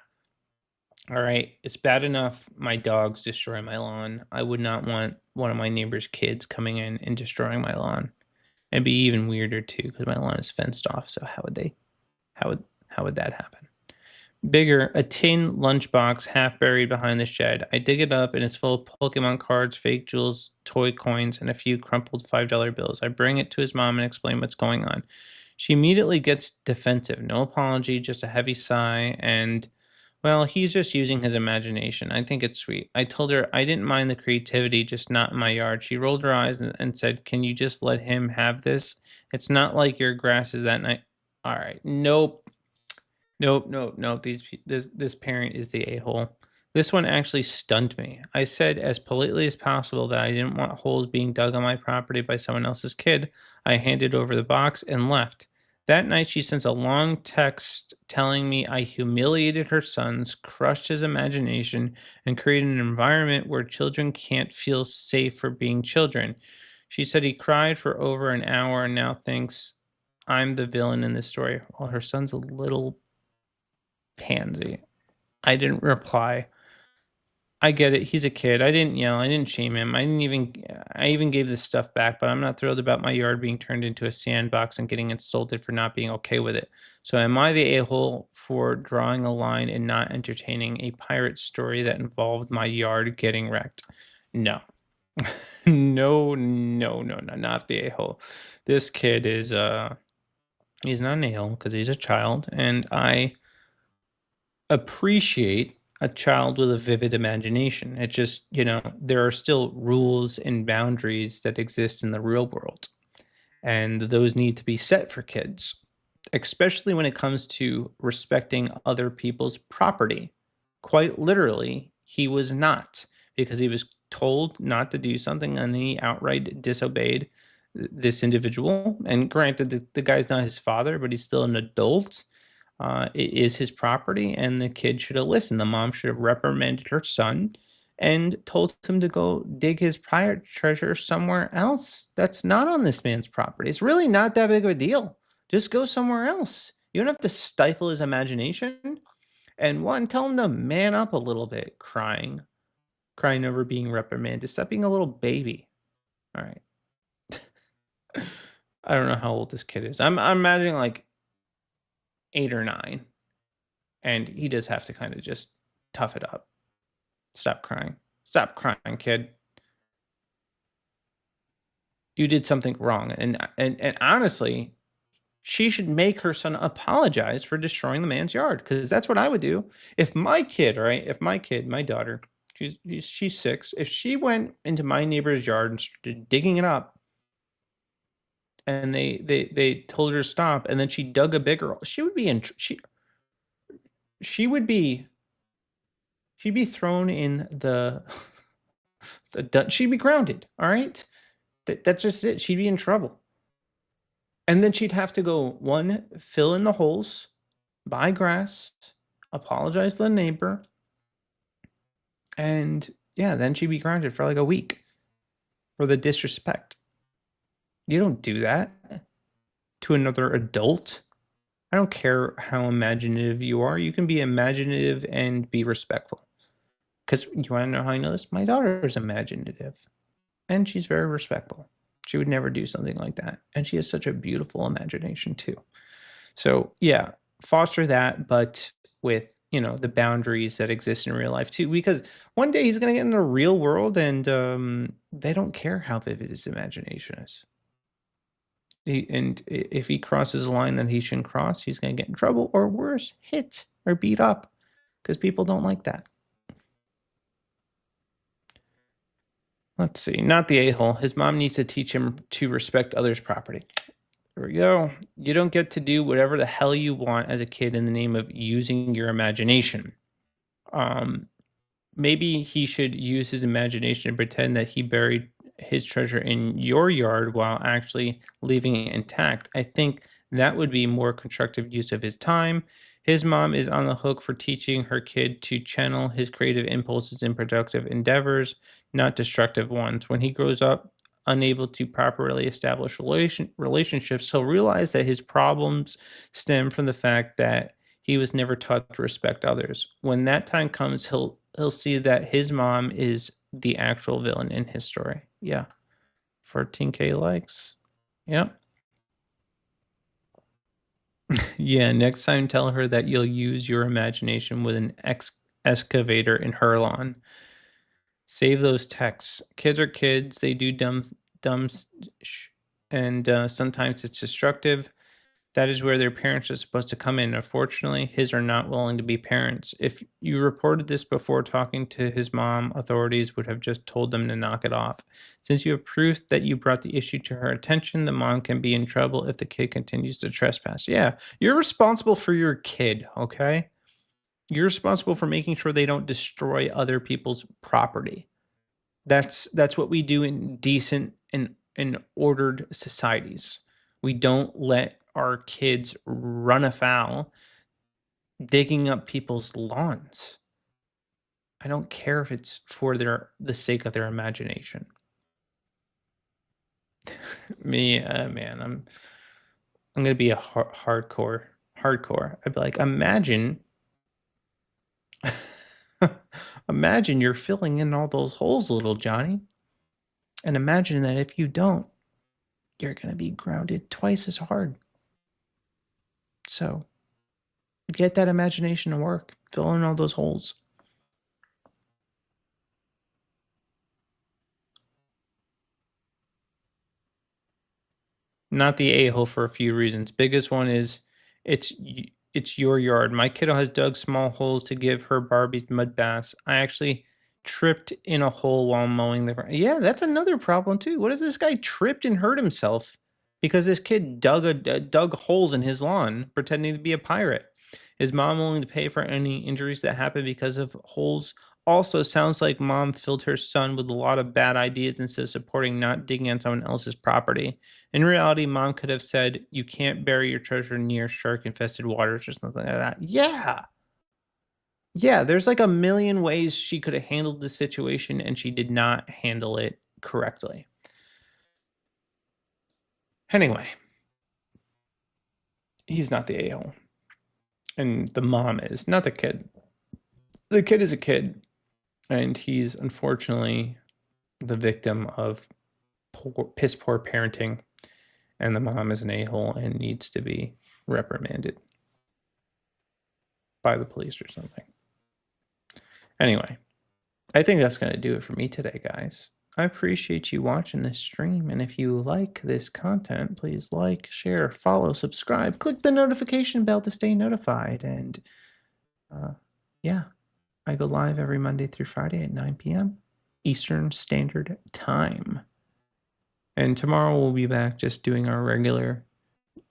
All right, it's bad enough my dogs destroy my lawn. I would not want one of my neighbor's kids coming in and destroying my lawn. It'd be even weirder too because my lawn is fenced off. So how would that happen? Bigger, a tin lunchbox half buried behind the shed. I dig it up and it's full of Pokemon cards, fake jewels, toy coins, and a few crumpled $5 bills. I bring it to his mom and explain what's going on. She immediately gets defensive. No apology, just a heavy sigh. And, well, he's just using his imagination. I think it's sweet. I told her I didn't mind the creativity, just not in my yard. She rolled her eyes and said, "Can you just let him have this? It's not like your grass is that night." All right. Nope. Nope, nope, nope. This parent is the a-hole. This one actually stunned me. I said as politely as possible that I didn't want holes being dug on my property by someone else's kid. I handed over the box and left. That night, she sends a long text telling me I humiliated her sons, crushed his imagination, and created an environment where children can't feel safe for being children. She said he cried for over an hour and now thinks I'm the villain in this story. While her son's a little pansy. I didn't reply. I get it. He's a kid. I didn't yell. I didn't shame him. I even gave this stuff back, but I'm not thrilled about my yard being turned into a sandbox and getting insulted for not being okay with it. So am I the a-hole for drawing a line and not entertaining a pirate story that involved my yard getting wrecked? No. No, no, no, no, not the a-hole. This kid is he's not an a-hole because he's a child, and I appreciate a child with a vivid imagination. It just, there are still rules and boundaries that exist in the real world, and those need to be set for kids, especially when it comes to respecting other people's property. Quite literally, he was not, because he was told not to do something and he outright disobeyed this individual. And granted, the guy's not his father, but he's still an adult. It is his property, and the kid should have listened. The mom should have reprimanded her son and told him to go dig his private treasure somewhere else that's not on this man's property. It's really not that big of a deal. Just go somewhere else. You don't have to stifle his imagination. And one, tell him to man up a little bit, crying over being reprimanded. Stop being a little baby. All right. I don't know how old this kid is. I'm imagining like 8 or 9. And he does have to kind of just tough it up. Stop crying. Stop crying, kid. You did something wrong. And honestly, she should make her son apologize for destroying the man's yard, because that's what I would do. If my kid, right? If my kid, my daughter, she's 6, if she went into my neighbor's yard and started digging it up, and they told her to stop, and then she dug a bigger hole, she would be in she would be she'd be thrown in the she'd be grounded. All right, that's just it. She'd be in trouble, and then she'd have to go, one, fill in the holes, buy grass, apologize to the neighbor, and yeah, then she'd be grounded for like a week for the disrespect. You don't do that to another adult. I don't care how imaginative you are. You can be imaginative and be respectful. Because you want to know how I know this? My daughter is imaginative, and she's very respectful. She would never do something like that. And she has such a beautiful imagination, too. So, yeah, foster that, but with, the boundaries that exist in real life, too. Because one day he's going to get in the real world, and they don't care how vivid his imagination is. And if he crosses a line that he shouldn't cross, he's going to get in trouble, or worse, hit or beat up, because people don't like that. Let's see. Not the a-hole. His mom needs to teach him to respect others' property. There we go. You don't get to do whatever the hell you want as a kid in the name of using your imagination. Maybe he should use his imagination and pretend that he buried his treasure in your yard while actually leaving it intact. I think that would be more constructive use of his time. His mom is on the hook for teaching her kid to channel his creative impulses in productive endeavors, not destructive ones. When he grows up, unable to properly establish relationships, he'll realize that his problems stem from the fact that he was never taught to respect others. When that time comes, he'll see that his mom is the actual villain in his story. Yeah. 14K likes. Yep. Yeah, next time tell her that you'll use your imagination with an excavator in her lawn. Save those texts. Kids are kids. They do dumb and sometimes it's destructive. That is where their parents are supposed to come in. Unfortunately, his are not willing to be parents. If you reported this before talking to his mom, authorities would have just told them to knock it off. Since you have proof that you brought the issue to her attention, the mom can be in trouble if the kid continues to trespass. Yeah, you're responsible for your kid, okay? You're responsible for making sure they don't destroy other people's property. That's what we do in decent and ordered societies. We don't let our kids run afoul digging up people's lawns. I don't care if it's for the sake of their imagination. Me, man, I'm gonna be a hardcore. I'd be like, imagine you're filling in all those holes, little Johnny, and imagine that if you don't, you're gonna be grounded twice as hard. So get that imagination to work. Fill in all those holes. Not the a-hole for a few reasons. Biggest one is it's your yard. My kiddo has dug small holes to give her Barbies mud baths. I actually tripped in a hole while mowing the ground. Yeah, that's another problem too. What if this guy tripped and hurt himself because this kid dug holes in his lawn pretending to be a pirate? Is mom willing to pay for any injuries that happen because of holes? Also, sounds like mom filled her son with a lot of bad ideas instead of supporting not digging on someone else's property. In reality, mom could have said, "You can't bury your treasure near shark-infested waters," or something like that. Yeah. Yeah, there's like a million ways she could have handled the situation, and she did not handle it correctly. Anyway, he's not the a-hole. And the mom is, not the kid. The kid is a kid, and he's unfortunately the victim of piss poor parenting, and the mom is an a-hole and needs to be reprimanded by the police or something. Anyway, I think that's going to do it for me today, guys. I appreciate you watching this stream, and if you like this content, please like, share, follow, subscribe, click the notification bell to stay notified, and yeah, I go live every Monday through Friday at 9 p.m. Eastern Standard Time. And tomorrow we'll be back just doing our regular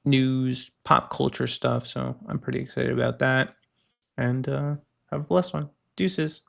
news, pop culture stuff, so I'm pretty excited about that. And have a blessed one. Deuces.